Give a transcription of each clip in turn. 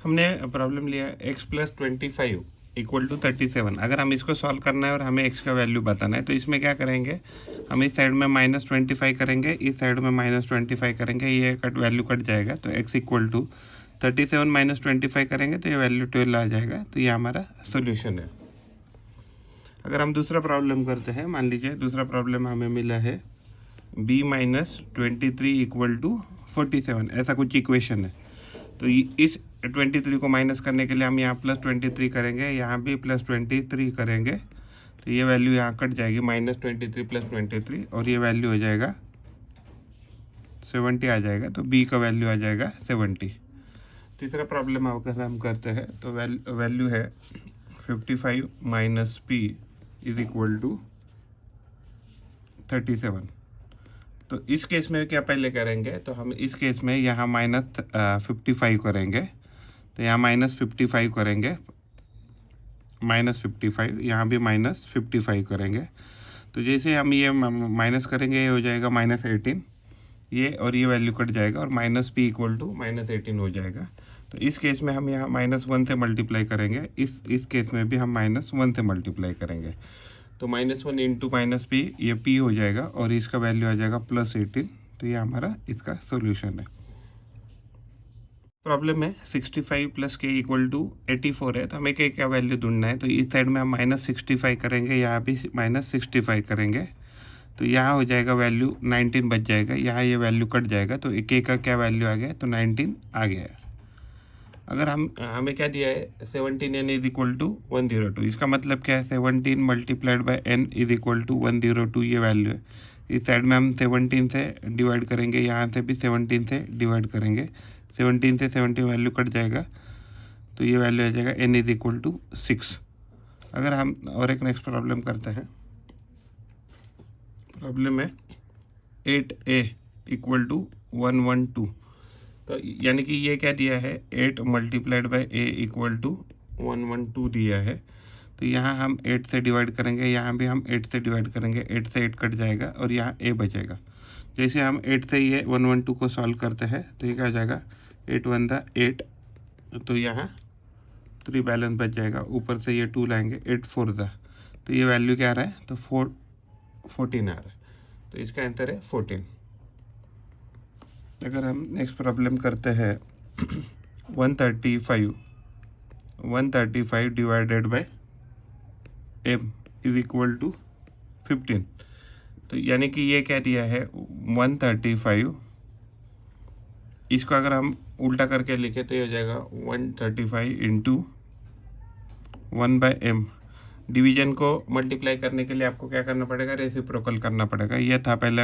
हमने प्रॉब्लम लिया x plus 25 equal to 37। अगर हम इसको सॉल्व करना है और हमें x का वैल्यू बताना है तो इसमें क्या करेंगे, हम इस साइड में -25 करेंगे, इस साइड में -25 करेंगे, ये वैल्यू कट जाएगा तो x इक्वल टू 37 - 25 करेंगे तो ये वैल्यू 12 आ जाएगा। तो ये हमारा सोल्यूशन है। अगर हम दूसरा प्रॉब्लम करते हैं, मान लीजिए दूसरा प्रॉब्लम हमें मिला है b - 23 इक्वल टू 47, ऐसा कुछ इक्वेशन है। तो इस 23 को माइनस करने के लिए हम यहाँ +23 करेंगे, यहाँ भी +23 करेंगे, तो ये वैल्यू यहाँ कट जाएगी, -23 + 23, और ये वैल्यू हो जाएगा 70 आ जाएगा। तो b का वैल्यू आ जाएगा 70। तीसरा प्रॉब्लम अगर हम करते हैं तो वैल्यू है 55 - p इज इक्वल टू 37। तो इस केस में क्या पहले करेंगे, तो हम इस केस में यहाँ -55 करेंगे, तो यहाँ -55 करेंगे, -55, यहाँ भी -55 करेंगे। तो जैसे हम ये माइनस करेंगे ये हो जाएगा -18, ये और ये वैल्यू कट जाएगा और -p इक्वल टू -18 हो जाएगा। तो इस केस में हम यहाँ -1 से मल्टीप्लाई करेंगे, इस केस में भी हम -1 से मल्टीप्लाई करेंगे। तो -1 इंटू -p, ये p हो जाएगा और इसका वैल्यू आ जाएगा +18। तो ये हमारा इसका सोल्यूशन है। प्रॉब्लम है 65 + k इक्वल टू 84 है। तो हमें k का वैल्यू ढूंढना है। तो इस साइड में हम -65 करेंगे, यहाँ भी -65 करेंगे, तो यहाँ हो जाएगा वैल्यू 19 बच जाएगा, यहाँ ये वैल्यू कट जाएगा। तो k का क्या वैल्यू आ गया, तो 19 आ गया है। अगर हमें क्या दिया है, 17n इज इक्वल टू 102। इसका मतलब क्या है, 17 multiplied by n is equal to 102, ये वैल्यू है। इस साइड में हम 17 से डिवाइड करेंगे, यहाँ से भी 17 से डिवाइड करेंगे, 17 से 17 वैल्यू कट जाएगा, तो ये वैल्यू आ जाएगा n इज इक्वल टू 6। अगर हम और एक नेक्स्ट प्रॉब्लम करते हैं, प्रॉब्लम है 8a इक्वल टू 112। तो यानी कि ये क्या दिया है, 8 multiplied by a equal to 112 दिया है। तो यहाँ हम 8 से डिवाइड करेंगे, यहाँ भी हम 8 से डिवाइड करेंगे, 8 से 8 कट जाएगा और यहाँ a बचेगा। जैसे हम 8 से ये 112 को सॉल्व करते हैं तो ये क्या हो जाएगा, 8 × 1 = 8, तो यहाँ 3 बैलेंस बच जाएगा, ऊपर से ये 2 लाएंगे, 8 × 4 = तो ये वैल्यू क्या आ रहा है, तो 14 आ रहा है। तो इसका आंसर है 14। अगर हम नेक्स्ट प्रॉब्लम करते हैं 135 divided by m is equal to 15। तो यानी कि ये क्या दिया है, 135, इसको अगर हम उल्टा करके लिखे तो ये हो जाएगा 135 इंटू 1/m। डिवीजन को मल्टीप्लाई करने के लिए आपको क्या करना पड़ेगा, रेसिप्रोकल करना पड़ेगा। ये था पहले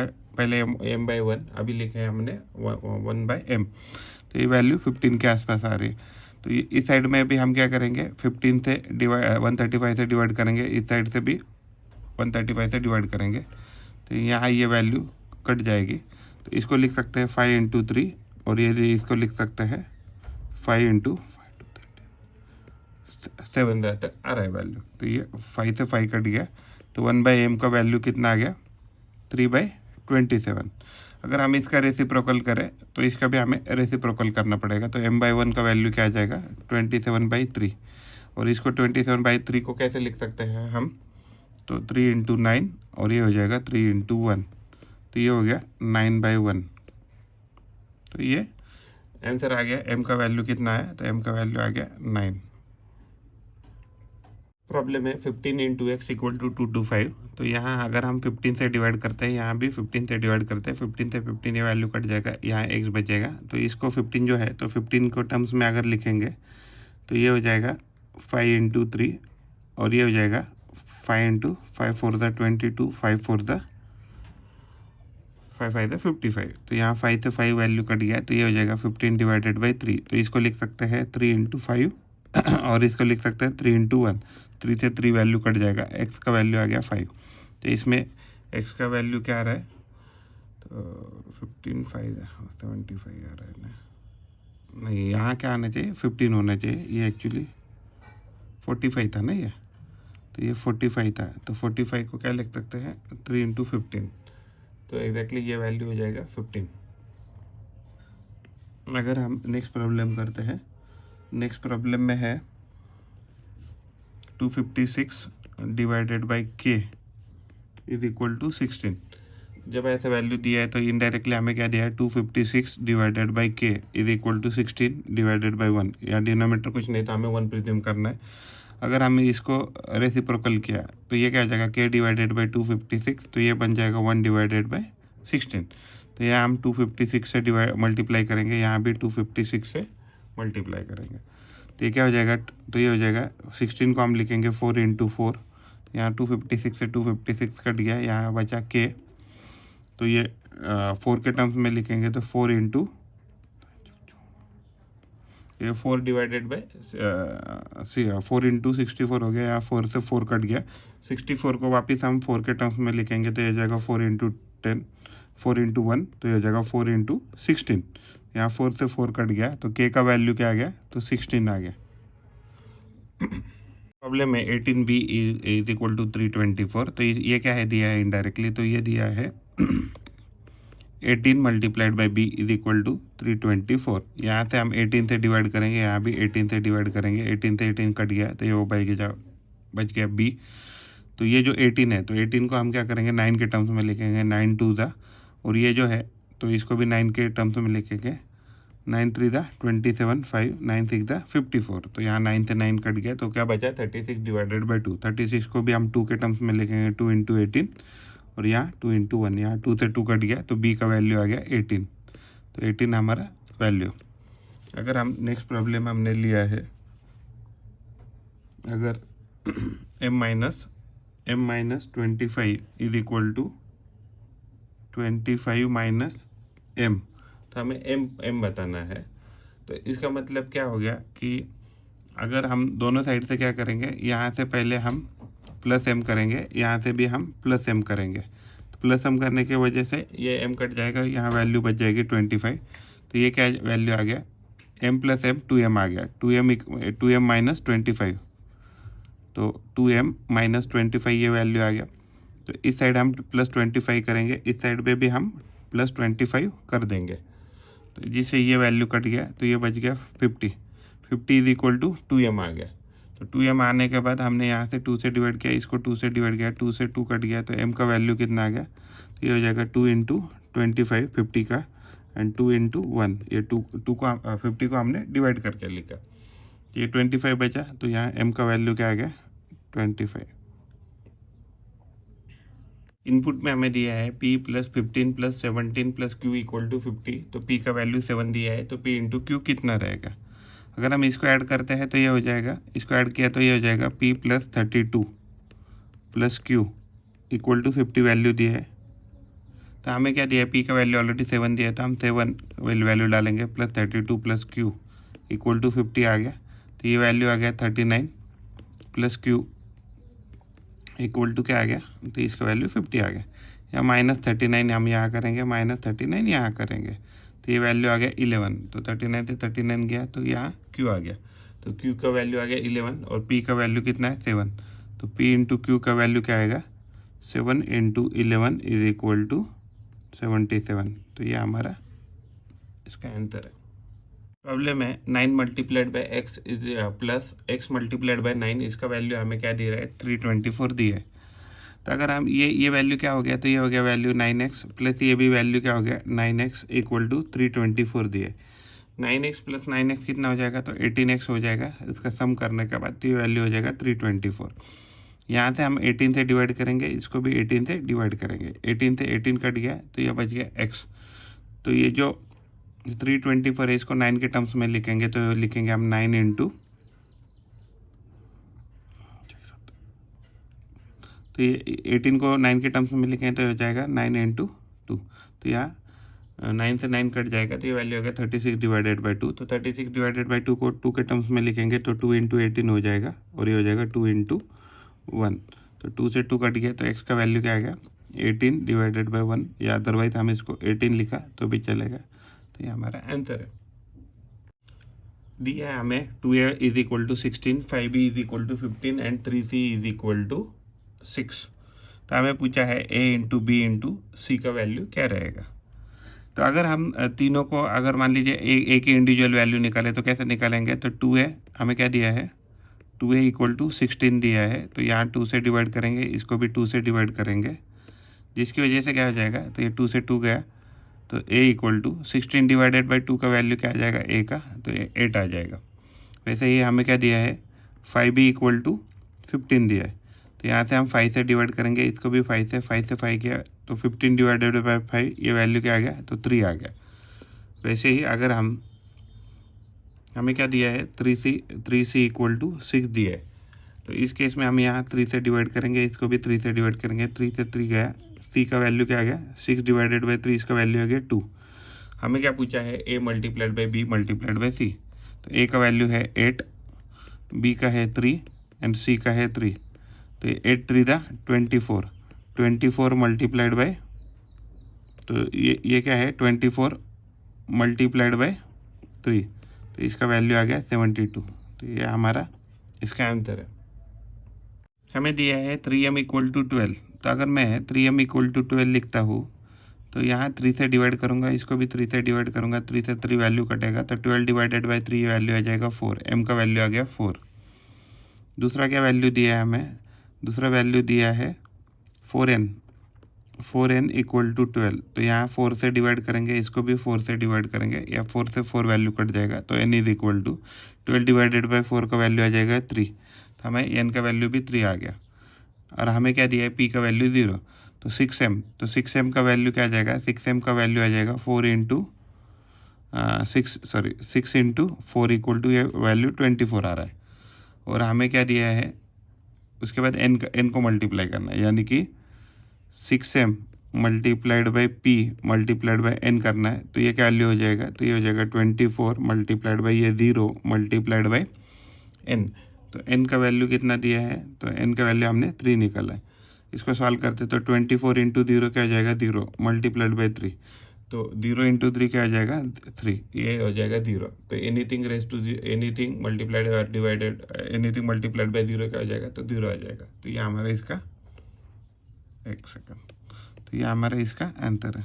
m/1, अभी लिखे हैं हमने 1/m। तो ये वैल्यू 15 के आसपास आ रही है। तो इस साइड में भी हम क्या करेंगे, 15 से 135 से डिवाइड करेंगे, इस साइड से भी 135 से डिवाइड करेंगे, तो यहाँ ये वैल्यू कट जाएगी। तो इसको लिख सकते हैं 5 × 3, और ये इसको लिख सकते हैं 5 × 7 तक आ रहा है वैल्यू। तो ये 5 से 5 कट गया, तो 1/m का वैल्यू कितना आ गया, 3/27। अगर हम इसका रेसिप्रोकल करें तो इसका भी हमें रेसिप्रोकल करना पड़ेगा। तो m/1 का वैल्यू क्या आ जाएगा, 27/3, और इसको 27/3 को कैसे लिख सकते हैं हम, तो 3 × 9, और ये हो जाएगा 3 × 1, तो ये हो गया 9/1। तो ये आंसर आ गया। m का वैल्यू कितना है, तो m का वैल्यू आ गया 9। प्रॉब्लम है 15 × x इक्वल टू 225। तो यहाँ अगर हम 15 से डिवाइड करते हैं, यहाँ भी 15 से डिवाइड करते हैं, 15 से 15 ये वैल्यू कट जाएगा, यहाँ x बचेगा। तो इसको 15 जो है, तो 15 को टर्म्स में अगर लिखेंगे तो ये हो जाएगा 5 × 3, और ये हो जाएगा 5 × 5 × 4 = 22, 5 × 4 = 5 × 5 = 55। तो यहाँ 5 से 5 वैल्यू कट गया, तो ये हो जाएगा 15/3। तो इसको लिख सकते हैं 3 × 5 और इसको लिख सकते हैं 3 × 1। 3 से 3 वैल्यू कट जाएगा, x का वैल्यू आ गया 5। तो इसमें x का वैल्यू क्या आ रहा है, तो 15 5 75 आ रहा है ना, नहीं यहाँ क्या आना चाहिए, 15 होना चाहिए, ये एक्चुअली 45 था ना ये, तो ये 45 था। तो 45 को क्या लिख सकते हैं, 3 × 15, तो एग्जैक्टली ये वैल्यू हो जाएगा 15। अगर हम नेक्स्ट प्रॉब्लम करते हैं नेक्स्ट प्रॉब्लम में है 256 divided by k is equal to 16। जब ऐसा वैल्यू दिया है तो इनडायरेक्टली हमें क्या दिया है, 256 divided by k is equal to 16 divided by 1। या डिनोमिनेटर कुछ नहीं तो हमें 1 प्रिज्यूम करना है। अगर हमने इसको रेसिप्रोकल किया तो ये क्या हो जाएगा, के डिवाइडेड बाई 256, तो ये बन जाएगा 1 डिवाइडेड बाई 16। तो यहाँ हम 256 से मल्टीप्लाई करेंगे, यहाँ भी 256 से मल्टीप्लाई करेंगे, तो ये क्या हो जाएगा, तो ये हो जाएगा 16 को हम लिखेंगे 4 इंटू 4, यहाँ 256 से 256 कट गया, यहाँ बचा के, तो ये 4 के टर्म्स में लिखेंगे तो 4 इंटू ये 4 डिवाइडेड बाई 4 इंटू 64 हो गया, यहाँ 4 से 4 कट गया, 64 को वापस हम 4 के टर्म्स में लिखेंगे तो ये हो जाएगा 4 इंटू 10, 4 इंटू 1, तो ये हो जाएगा 4 इंटू 16। यहाँ 4 से 4 कट गया तो के का वैल्यू क्या आ गया, तो 16 आ गया। प्रॉब्लम में 18b इज इक्वल टू 324। तो ये क्या है दिया है इनडायरेक्टली, तो ये दिया है 18 multiplied by b is equal to 324। यहाँ से हम 18 से डिवाइड करेंगे, यहाँ भी 18 से डिवाइड करेंगे, 18 से 18 कट गया तो ये वो बच गया बी। तो ये जो 18 है तो 18 को हम क्या करेंगे 9 के टर्म्स में लिखेंगे, 9 2 ज़ा, और ये जो है तो इसको भी 9 के टर्म्स में लिखेंगे, 9 3 ज़ा 27, 5 9 6 ज़ा 54। तो यहाँ 9 से 9 कट गया तो क्या बचा 36 डिवाइडेड बाई 2। 36 को भी हम 2 के टर्म्स में लिखेंगे, 2 इंटू 18, और यहाँ 2 इंटू 1, यहाँ 2 से 2 कट गया तो बी का वैल्यू आ गया 18। तो 18 हमारा वैल्यू। अगर हम नेक्स्ट प्रॉब्लम हमने लिया है, अगर m minus 25 is equal to 25 minus m, तो हमें m बताना है। तो इसका मतलब क्या हो गया कि अगर हम दोनों साइड से क्या करेंगे, यहाँ से पहले हम प्लस m करेंगे, यहाँ से भी हम प्लस m करेंगे, तो प्लस m करने की वजह से ये m कट जाएगा, यहाँ वैल्यू बच जाएगी 25। तो ये क्या वैल्यू आ गया, m प्लस m 2m आ गया, 2m माइनस 25, तो 2m माइनस 25 ये वैल्यू आ गया। तो इस साइड हम प्लस 25 करेंगे, इस साइड पे भी हम प्लस 25 कर देंगे, तो जिससे ये वैल्यू कट गया तो ये बच गया 50 इज इक्वल टू 2m आ गया। तो 2m आने के बाद हमने यहाँ से 2 से डिवाइड किया, इसको 2 से डिवाइड किया, 2 से 2 कट गया, तो m का वैल्यू कितना आ गया, तो ये हो जाएगा 2 इंटू 25 50 का, एंड 2 इंटू 1, ये 2 को 50 को हमने डिवाइड करके लिखा, ये 25 बचा, तो यहाँ m का वैल्यू क्या आ गया 25। इनपुट में हमें दिया है p plus 15 plus 17 plus q equal to 50, तो p का वैल्यू 7 दिया है, तो p इंटू क्यू कितना रहेगा। अगर हम इसको ऐड करते हैं तो ये हो जाएगा, इसको ऐड किया तो ये हो जाएगा p plus 32 plus q equal to 50 value दिया है। तो हमें क्या दिया है, p का वैल्यू ऑलरेडी 7 दिया है, तो हम 7 वैल्यू डालेंगे, plus 32 plus q equal to 50 आ गया, तो ये वैल्यू आ गया 39 प्लस q इक्वल टू क्या आ गया, तो इसका वैल्यू 50 आ गया। या माइनस 39 हम यहाँ करेंगे, माइनस 39 यहाँ करेंगे, तो ये वैल्यू आ गया 11, तो 39 से 39 गया तो यहाँ q आ गया, तो q का वैल्यू आ गया 11, और p का वैल्यू कितना है 7, तो p इंटू क्यू का वैल्यू क्या आएगा 7 इंटू 11 इज इक्वल टू 77। तो ये हमारा इसका आंसर है। प्रॉब्लम है 9 multiplied by x is plus x multiplied by 9, इसका वैल्यू हमें क्या दे रहा है 324 दिया है। तो अगर हम ये वैल्यू क्या हो गया, तो ये हो गया वैल्यू 9x प्लस ये भी वैल्यू क्या हो गया 9x इक्वल टू 324 दिए। 9x प्लस 9x कितना हो जाएगा, तो 18x हो जाएगा, इसका सम करने के बाद तो ये वैल्यू हो जाएगा 324। यहाँ से हम 18 से डिवाइड करेंगे, इसको भी 18 से डिवाइड करेंगे, 18 से 18 कट गया तो ये बच गया x। तो ये जो 324 है इसको 9 के टर्म्स में लिखेंगे, तो लिखेंगे हम 9 इंटू, तो ये 18 को 9 के टर्म्स में लिखेंगे तो हो जाएगा 9 इंटू 2, तो यहाँ 9 से 9 कट जाएगा, तो ये वैल्यू होगा 36 डिवाइडेड बाई 2। तो 36 डिवाइडेड बाई 2 को 2 के टर्म्स में लिखेंगे तो 2 इंटू 18 हो जाएगा, और ये हो जाएगा 2 इंटू 1, तो 2 से 2 कट गया, तो x का वैल्यू क्या आएगा 18 डिवाइडेड बाई 1, या अदरवाइज हम इसको 18 लिखा तो भी चलेगा। तो ये हमारा आंसर है। दिया है हमें 2a is equal to 16, 5b is equal to 15 and 3c is equal to 6। तो हमें पूछा है a into b into c का वैल्यू क्या रहेगा। तो अगर हम तीनों को अगर मान लीजिए एक ही इंडिविजुअल वैल्यू निकाले तो कैसे निकालेंगे, तो 2a हमें क्या दिया है, 2a इक्वल टू 16 दिया है, तो यहाँ 2 से डिवाइड करेंगे, इसको भी 2 से डिवाइड करेंगे, जिसकी वजह से क्या हो जाएगा, तो ये 2 से 2 गया, तो a equal to 16 divided by 2 का वैल्यू क्या आ जाएगा, a का, तो 8 आ जाएगा। वैसे ही हमें क्या दिया है, 5b इक्वल टू 15 दिया है, तो यहाँ से हम 5 से डिवाइड करेंगे, इसको भी 5 से 5 किया, तो 15 डिवाइडेड बाई 5 ये वैल्यू क्या आ गया, तो 3 आ गया। वैसे ही अगर हमें क्या दिया है, 3c इक्वल टू 6 दिया है, तो इस केस में हम यहाँ 3 से डिवाइड करेंगे, इसको भी 3 से डिवाइड करेंगे, 3 से 3 गया, c का वैल्यू क्या आ गया, 6 डिवाइडेड बाई 3, इसका वैल्यू आ गया 2। हमें क्या पूछा है, a multiplied by b multiplied by c, तो a का वैल्यू है 8, b का है 3 एंड c का है 3, तो 8 3 दा 24 मल्टीप्लाइड बाई, तो ये क्या है 24 मल्टीप्लाइड बाई 3, तो इसका वैल्यू आ गया 72, तो ये हमारा इसका आंसर है। हमें दिया है 3m इक्वल टू 12, तो अगर मैं 3m इक्वल टू 12 लिखता हूँ तो यहाँ 3 से डिवाइड करूँगा, इसको भी 3 से डिवाइड करूँगा, 3 से 3 वैल्यू कटेगा, तो 12 डिवाइडेड बाई 3 वैल्यू आ जाएगा 4, m का वैल्यू आ गया 4। दूसरा क्या वैल्यू दिया है हमें, दूसरा वैल्यू दिया है 4n इक्वल टू 12, तो यहाँ 4 से डिवाइड करेंगे, इसको भी 4 से डिवाइड करेंगे, या 4 से 4 वैल्यू कट जाएगा, तो n is equal to 12 divided by 4 का वैल्यू आ जाएगा 3, तो हमें n का वैल्यू भी 3 आ गया। और हमें क्या दिया है, p का वैल्यू 0, तो 6m, तो 6m का वैल्यू क्या आ जाएगा, 6m का वैल्यू आ जाएगा 6 इंटू 4 इक्वल टू, ये वैल्यू 24 आ रहा है। और हमें क्या दिया है, उसके बाद n को मल्टीप्लाई करना है, यानी कि 6m multiplied by p multiplied by n करना है, तो ये क्या वैल्यू हो जाएगा, तो ये हो जाएगा 24 मल्टीप्लाइड बाई ये 0 मल्टीप्लाइड बाई n, तो n का वैल्यू कितना दिया है, तो n का वैल्यू हमने 3 निकाला है। इसको सॉल्व करते तो 24 इंटू 0 क्या हो जाएगा, 0 मल्टीप्लाइड बाई 3, तो 0 इंटू 3 क्या हो जाएगा 3, ये हो जाएगा 0, तो anything raise to anything multiplied और डिवाइडेड एनीथिंग मल्टीप्लाइड बाई 0 क्या हो जाएगा, तो 0 आ जाएगा। तो ये हमारा इसका, एक सेकंड, तो ये हमारा इसका आंसर है।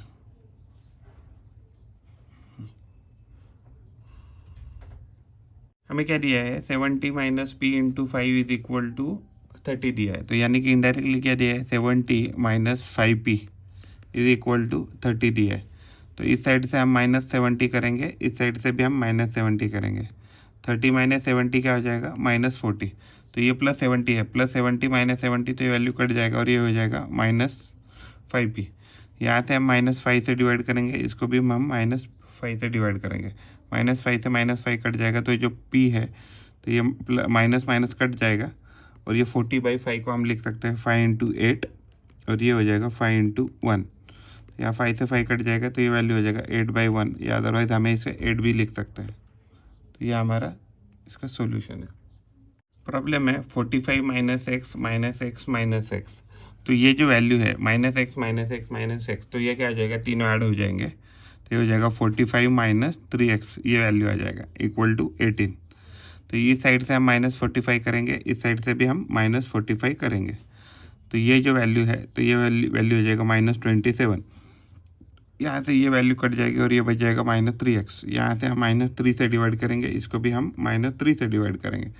हमें क्या दिया है, 70 minus p into 5 is equal to 30 दिया है, तो यानी कि इनडायरेक्टली क्या दिया है, 70 minus 5p is equal to 30 दिया है, तो इस साइड से हम -70 करेंगे, इस साइड से भी हम -70 करेंगे, 30 माइनस 70 क्या हो जाएगा, -40, तो ये +70 है, +70 -70, तो ये वैल्यू कट जाएगा और ये हो जाएगा -5p। यहाँ से हम -5 से डिवाइड करेंगे, इसको भी हम -5 से डिवाइड करेंगे, -5 से -5 कट जाएगा, तो ये जो p है, तो ये माइनस माइनस कट जाएगा, और ये 40/5 को हम लिख सकते हैं 5 इंटू 8, और ये हो जाएगा 5 इंटू 1, या 5 से 5 कट जाएगा, तो ये वैल्यू हो जाएगा 8/1, या अदरवाइज हमें इसे 8 भी लिख सकते हैं। तो ये हमारा इसका सॉल्यूशन है। प्रॉब्लम है 45 minus x minus x minus x, तो ये जो वैल्यू है -x minus x minus x, तो ये क्या हो जाएगा, तीनों ऐड हो जाएंगे, तो ये हो जाएगा 45 माइनस 3x, ये वैल्यू आ जाएगा इक्वल टू 18। तो इस साइड से हम -45 करेंगे, इस साइड से भी हम -45 करेंगे, तो ये जो वैल्यू है, तो ये वैल्यू हो जाएगा -27, यहाँ से ये वैल्यू कट जाएगी और ये बच जाएगा -3x, यहाँ से हम -3 से डिवाइड करेंगे, इसको भी हम -3 से डिवाइड करेंगे,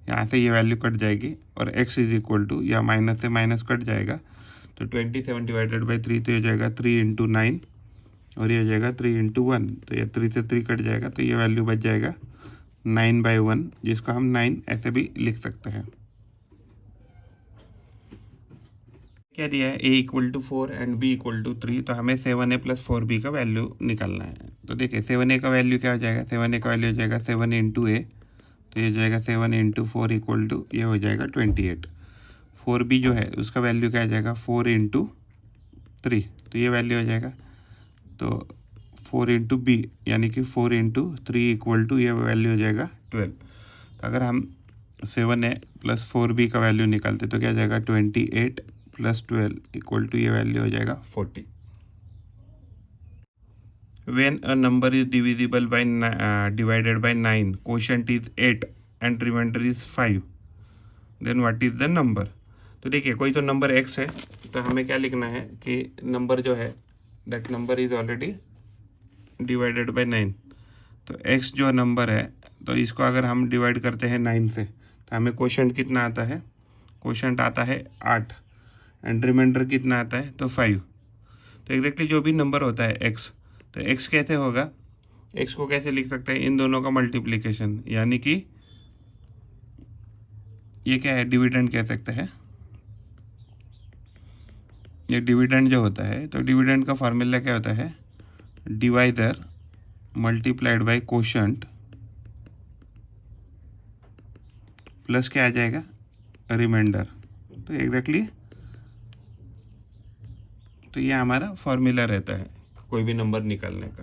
यहाँ से ये वैल्यू कट जाएगी और x इज इक्वल टू, या माइनस से माइनस कट जाएगा, तो 27 डिवाइडेड बाई 3, तो ये हो जाएगा 3 इंटू 9, और ये हो जाएगा 3 इंटू 1, तो ये 3 से 3 कट जाएगा, तो ये वैल्यू बच जाएगा 9/1, जिसको हम 9 ऐसे भी लिख सकते हैं। क्या दिया है, a equal to 4 and b equal to 3, तो हमें 7a प्लस 4b का वैल्यू निकालना है। तो देखिए 7a का वैल्यू क्या हो जाएगा, 7a का वैल्यू हो जाएगा 7 इंटू a, तो ये हो जाएगा 7 इंटू 4 इक्वल टू, ये हो जाएगा 28। 4b जो है उसका वैल्यू क्या आ जाएगा, 4 इंटू 3, तो ये वैल्यू हो जाएगा, तो 4 इंटू b यानी कि 4 इंटू 3 इक्वल टू, ये वैल्यू हो जाएगा 12। तो अगर हम 7a प्लस 4b का वैल्यू निकालते तो क्या हो जाएगा, 28 प्लस 12 इक्वल टू, ये वैल्यू हो जाएगा 40। When a number is divisible by divided by 9, quotient is 8 and remainder is 5, then what is the number? तो देखिए कोई तो नंबर x है, तो हमें क्या लिखना है कि नंबर जो है that number is already divided by 9। तो x जो नंबर है तो इसको अगर हम डिवाइड करते हैं 9 से तो हमें क्वोशंट कितना आता है, क्वोशंट आता है 8 एंड रिमाइंडर कितना आता है तो 5। तो एग्जैक्टली जो भी नंबर होता है x, तो x कैसे होगा, x को कैसे लिख सकते हैं, इन दोनों का मल्टीप्लिकेशन, यानी कि ये क्या है, डिविडेंड कह सकते हैं। ये डिविडेंड जो होता है तो डिविडेंड का फॉर्मूला क्या होता है, divider multiplied by quotient plus क्या आ जाएगा, रिमाइंडर। तो एग्जैक्टली तो ये हमारा फॉर्मूला रहता है कोई भी नंबर निकालने का।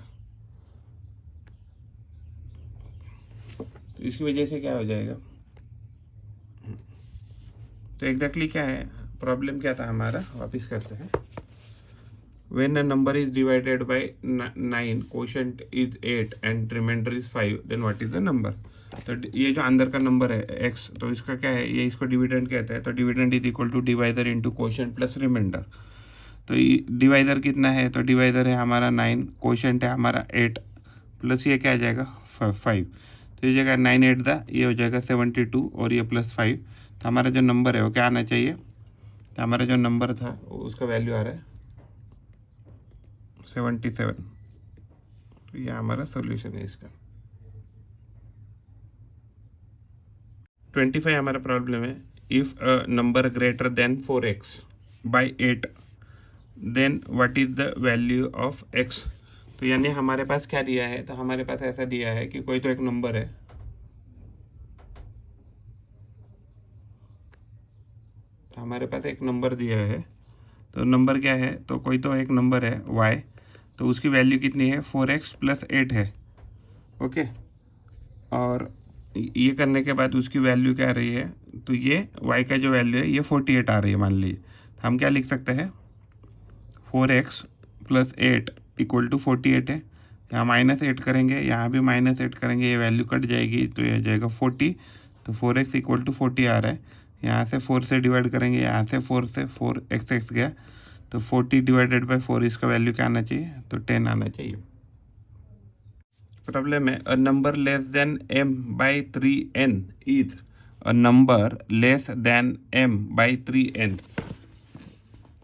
तो इसकी वजह से क्या हो जाएगा, तो एग्जैक्टली क्या है, प्रॉब्लम क्या था हमारा, वापस करते हैं। When a number is divided by 9, quotient is 8 and remainder is 5, then what is the number? तो ये जो अंदर का नंबर है x, तो इसका क्या है, ये इसको डिविडेंड कहते हैं। तो dividend is equal to divider into quotient plus reminder. तो डिवाइडर कितना है, तो डिवाइडर है हमारा 9, क्वोशंट है हमारा 8 प्लस ये क्या आ जाएगा 5। तो ये जगह 9 8 दा ये हो जाएगा 72 और ये प्लस 5। तो हमारा जो नंबर है वो क्या आना चाहिए, तो हमारा जो नंबर था उसका वैल्यू आ रहा है 77। तो ये हमारा सोल्यूशन है इसका। 25 हमारा प्रॉब्लम है, if a number greater than 4x by 8 then what is the value of x। तो यानी हमारे पास क्या दिया है, तो हमारे पास ऐसा दिया है कि कोई तो एक नंबर है, तो हमारे पास एक नंबर दिया है। तो नंबर क्या है, तो कोई तो एक नंबर है y, तो उसकी वैल्यू कितनी है 4x प्लस 8 है। ओके, और ये करने के बाद उसकी वैल्यू क्या आ रही है, तो ये y का जो वैल्यू है ये 48 आ रही है मान लीजिए। तो हम क्या लिख सकते हैं, 4x प्लस 8 इक्वल टू 48 है। यहाँ -8 करेंगे, यहाँ भी -8 करेंगे, ये वैल्यू कट जाएगी तो ये आ जाएगा 40। तो 4x इक्वल टू 40 आ रहा है। यहाँ से 4 से डिवाइड करेंगे, यहाँ से 4 से 4x गया, तो 40 डिवाइडेड बाई 4 इसका वैल्यू क्या आना चाहिए, तो 10 आना चाहिए। प्रॉब्लम है, a number less than m by 3n is a number less than m by 3n।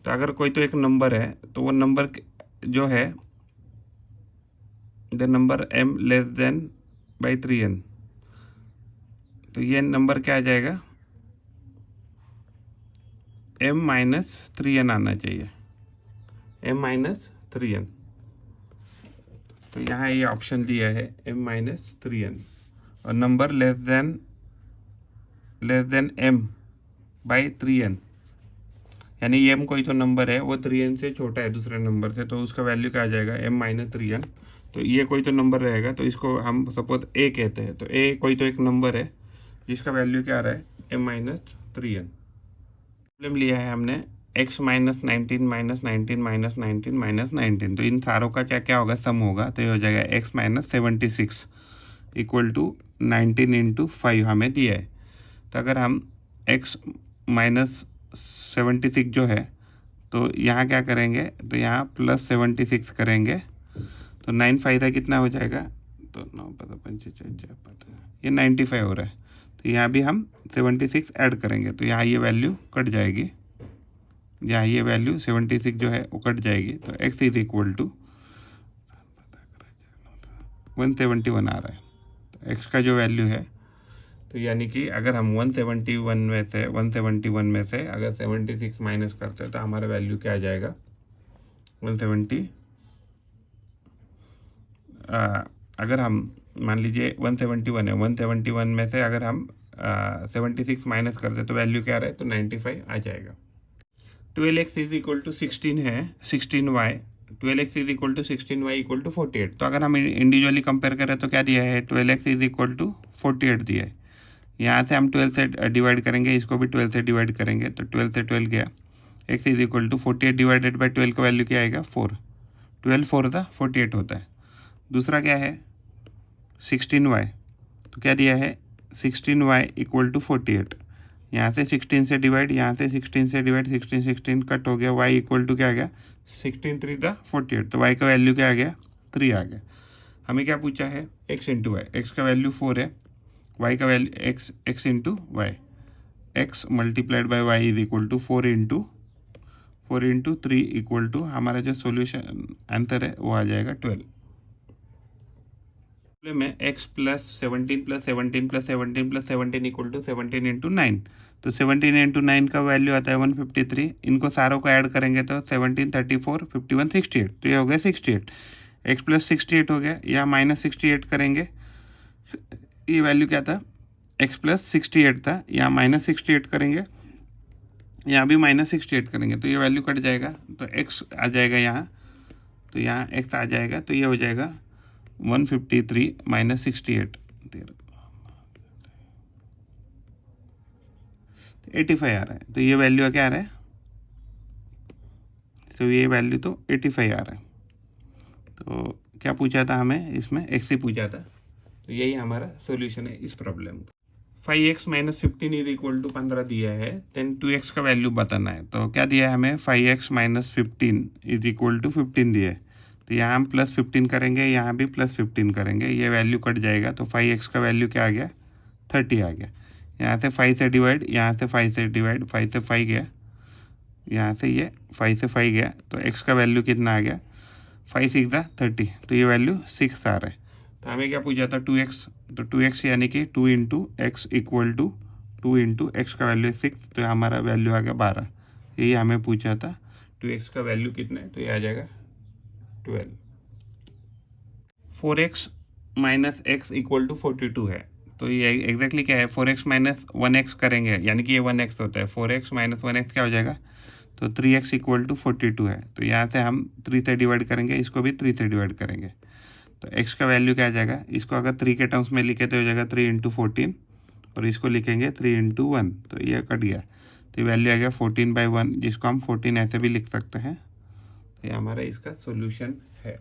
तो अगर कोई तो एक नंबर है तो वो नंबर जो है the number m less than by 3n, तो ये नंबर क्या आ जाएगा, m माइनस 3n आना चाहिए, m माइनस 3n। तो यहाँ ये ऑप्शन दिया है m माइनस 3n और number less than m by 3n, यानी m कोई तो नंबर है वो 3n से छोटा है दूसरे नंबर से, तो उसका वैल्यू क्या आ जाएगा m माइनस 3n। तो ये कोई तो नंबर रहेगा, तो इसको हम सपोज a कहते हैं। तो a कोई तो एक नंबर है जिसका वैल्यू क्या आ रहा है m माइनस 3n। प्रॉब्लम लिया है हमने x minus 19 minus 19 minus 19 minus 19। तो इन सारों का क्या होगा, सम होगा, तो ये हो जाएगा x minus 76 equal to 19 into 5 हमें दिया है। तो अगर हम x माइनस 76 जो है तो यहाँ क्या करेंगे, तो यहाँ प्लस 76 करेंगे, तो 9 फायदा कितना हो जाएगा, तो 9 पता 55 ये 95 हो रहा है। तो यहाँ भी हम 76 ऐड करेंगे, तो यहाँ ये वैल्यू कट जाएगी, यहाँ ये वैल्यू 76 जो है वो कट जाएगी। तो x इज इक्वल टू 171 आ रहा है। तो x का जो वैल्यू है, तो यानी कि अगर हम 171 में से अगर 76 माइनस करते हैं तो हमारा वैल्यू क्या आ जाएगा 170। अगर हम मान लीजिए 171 है, 171 में से अगर हम 76 माइनस करते तो वैल्यू क्या रहे, तो 95 आ जाएगा। 12x इज इक्वल टू 16 है, 16y, 12x is equal to 16y equal to 48। तो अगर हम इंडिविजुअली कंपेयर करें तो क्या दिया है, 12x इज इक्वल टू 48 दिया है। यहाँ से हम 12 से डिवाइड करेंगे, इसको भी 12 से डिवाइड करेंगे, तो 12 से 12 गया, x is equal to 48 divided by 12 का वैल्यू क्या आएगा 4, 12 4 था 48 होता है। दूसरा क्या है 16y, तो क्या दिया है 16y इक्वल टू 48, यहाँ से 16 से डिवाइड, यहाँ से 16 से डिवाइड, 16 कट हो गया, y इक्वल टू क्या आ गया 16 3 था 48, तो y का वैल्यू क्या आ गया 3 आ गया। हमें क्या पूछा है, x इंटू वाई, एक्स का वैल्यू 4 है, y का value x into y, x multiplied by y is equal to 4 into 3 equal to हमारा जो सोल्यूशन आंसर है वो आ जाएगा 12 में x plus 17 plus 17 plus 17 plus 17 equal to 17 into 9। तो 17 इंटू 9 का वैल्यू आता है 153। इनको सारों को ऐड करेंगे तो 17 34 51 68, तो ये हो गया 68। x प्लस 68 हो गया, या माइनस 68 करेंगे, ये वैल्यू क्या था, x प्लस 68 था, या माइनस 68 करेंगे, यहाँ भी माइनस 68 करेंगे, तो ये वैल्यू कट जाएगा, तो x आ जाएगा यहाँ, तो यहाँ x आ जाएगा, तो ये हो जाएगा 153 माइनस 68, 85 आ रहा है। तो ये वैल्यू क्या आ रहा है, तो ये वैल्यू तो 85 आ रहा है। तो क्या पूछा था हमें, इसमें x ही पूछा था, तो यही हमारा सॉल्यूशन है इस प्रॉब्लम का। 5x minus 15 is equal to 15 दिया है, देन 2x का वैल्यू बताना है। तो क्या दिया है हमें, 5x minus 15 is equal to 15 दिया है, तो यहाँ हम प्लस 15 करेंगे, यहाँ भी प्लस 15 करेंगे, ये वैल्यू कट जाएगा, तो 5x का वैल्यू क्या आ गया, 30 आ गया। यहाँ से 5 से डिवाइड, यहाँ से 5 से डिवाइड, 5 से 5 गया, यहाँ से ये 5 से 5 गया, तो x का वैल्यू कितना आ गया, 5 6 30, तो ये वैल्यू 6 आ रहा है। तो हमें क्या पूछा था, 2x, तो 2x यानी कि 2 into x equal to 2 into x का वैल्यू 6, तो हमारा वैल्यू आ गया 12, यही हमें पूछा था। 2x का वैल्यू कितना है, तो ये आ जाएगा 12। 4x minus x equal to 42 है, तो ये एग्जैक्टली क्या है, 4x माइनस 1x करेंगे, यानी कि ये 1x होता है, 4x माइनस 1x क्या हो जाएगा, तो 3x इक्वल टू 42 है, तो यहाँ से हम 3 से डिवाइड करेंगे, इसको भी 3 से डिवाइड करेंगे, तो x का वैल्यू क्या आ जाएगा, इसको अगर 3 के टर्म्स में लिखे तो हो जाएगा 3 इंटू 14, और इसको लिखेंगे 3 इंटू 1, तो ये कट गया, तो ये वैल्यू आ गया 14/1, जिसको हम 14 ऐसे भी लिख सकते हैं। तो ये हमारा इसका सोल्यूशन है।